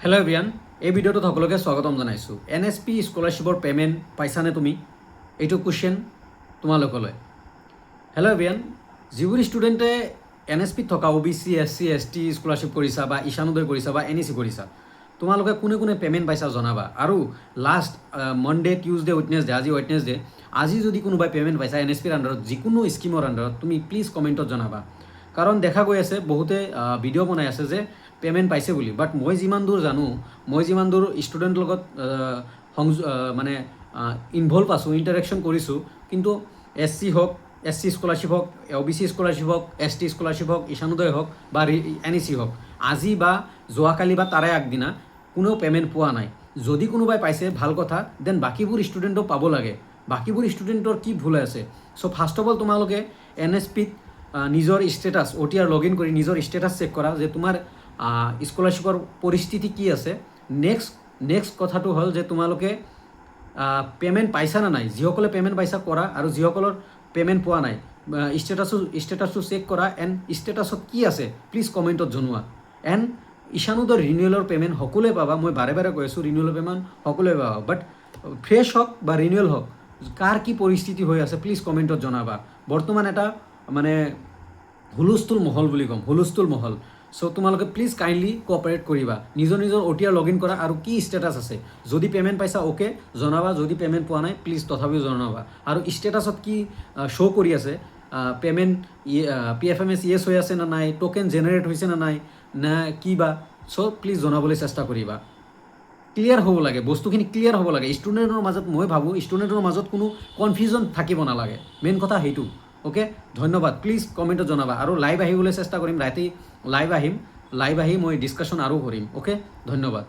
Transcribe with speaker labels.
Speaker 1: Hello' everyone, এই ভিডিঅ'টোত সকলোকে স্বাগতম জনাইছোঁ। NSP স্কলাৰশ্বিপৰ পে'মেণ্ট পাইছানে তুমি? এইটো কুৱেশ্যন তোমালোকলৈ। হেল্ল' এভৰিৱান, যিবোৰ ষ্টুডেণ্টে NSPত থকা OBC SC ST স্কলাৰশ্বিপ কৰিছা বা ঈশানোদয় কৰিছা বা NEC কৰিছা, তোমালোকে কোনে কোনে পে'মেণ্ট পাইছা জনাবা। আৰু লাষ্ট মনডে টিউজডে ৱেডনেছডে, আজি ৱেডনেছডে, আজি যদি কোনোবাই পে'মেণ্ট পাইছা NSPৰ আণ্ডাৰত যিকোনো স্কিমৰ আণ্ডাৰত, তুমি প্লিজ কমেণ্টত জনাবা। কাৰণ দেখা গৈ আছে বহুতে ভিডিঅ' বনাই আছে যে পে'মেণ্ট পাইছে বুলি, বাট মই যিমান দূৰ জানো, মই যিমান দূৰ ষ্টুডেণ্টৰ লগত মানে ইনভলভ আছোঁ, ইণ্টাৰেকশ্যন কৰিছোঁ, কিন্তু SC হওক, SC স্কলাৰশ্বিপ হওক, OBC স্কলাৰশ্বিপ হওক, ST স্কলাৰশ্বিপ হওক, ঈশানোদয় হওক বা NEC হওক, আজি বা যোৱাকালি বা তাৰে আগদিনা কোনেও পে'মেণ্ট পোৱা নাই। যদি কোনোবাই পাইছে ভাল কথা, দেন বাকীবোৰ ষ্টুডেণ্টও পাব লাগে। বাকীবোৰ ষ্টুডেণ্টৰ কি ভুল আছে? চ' ফাৰ্ষ্ট অফ অল তোমালোকে NSPত নিজৰ ষ্টেটাছ OTR লগ ইন কৰি নিজৰ ষ্টেটাছ চেক কৰা যে তোমাৰ স্কলাৰশ্বিপৰ পৰিস্থিতি কি আছে। নেক্সট কথাটো হ'ল যে তোমালোকে পে'মেণ্ট পাইছা নে নাই। যিসকলে পে'মেণ্ট পাইছা কৰা, আৰু যিসকলৰ পে'মেণ্ট পোৱা নাই ষ্টেটাছটো চেক কৰা। এণ্ড ষ্টেটাছত কি আছে প্লিজ কমেণ্টত জনোৱা। এণ্ড ঈশানোদয় ৰিনিউৱেলৰ পে'মেণ্ট সকলোৱে পাবা। মই বাৰে বাৰে কৈ আছোঁ ৰিনিউৱেলৰ পে'মেণ্ট সকলোৱে পাবা, বাট ফ্ৰেছ হওক বা ৰিনিউৱেল হওক, কাৰ কি পৰিস্থিতি হৈ আছে প্লিজ কমেণ্টত জনাবা। বৰ্তমান এটা মানে হুলস্থুল মহল বুলি ক'ম, হুলস্থুল মহল। চ' তোমালোকে প্লিজ কাইণ্ডলি কোঅপাৰেট কৰিবা। নিজৰ OTR লগ ইন কৰা আৰু কি ষ্টেটাছ আছে। যদি পে'মেণ্ট পাইছা অ'কে জনাবা, যদি পে'মেণ্ট পোৱা নাই প্লিজ তথাপিও জনাবা। আৰু ষ্টেটাছত কি শ্ব' কৰি আছে, পে'মেণ্ট PFMS য়েছ হৈ আছে নে নাই, ট'কেন জেনেৰেট হৈছে নে নাই, নে কি বা। চ' প্লিজ জনাবলৈ চেষ্টা কৰিবা। ক্লিয়াৰ হ'ব লাগে, বস্তুখিনি ক্লিয়াৰ হ'ব লাগে ষ্টুডেণ্টৰ মাজত। মই ভাবোঁ ষ্টুডেণ্টৰ মাজত কোনো কনফিউজন থাকিব নালাগে, মেইন কথা সেইটো। অ'কে, ধন্যবাদ। প্লিজ কমেণ্টত জনাবা। আৰু লাইভ আহিবলৈ চেষ্টা কৰিম, ৰাতি লাইভ আহি মই ডিছকাশ্যন আৰু কৰিম। অ'কে, ধন্যবাদ।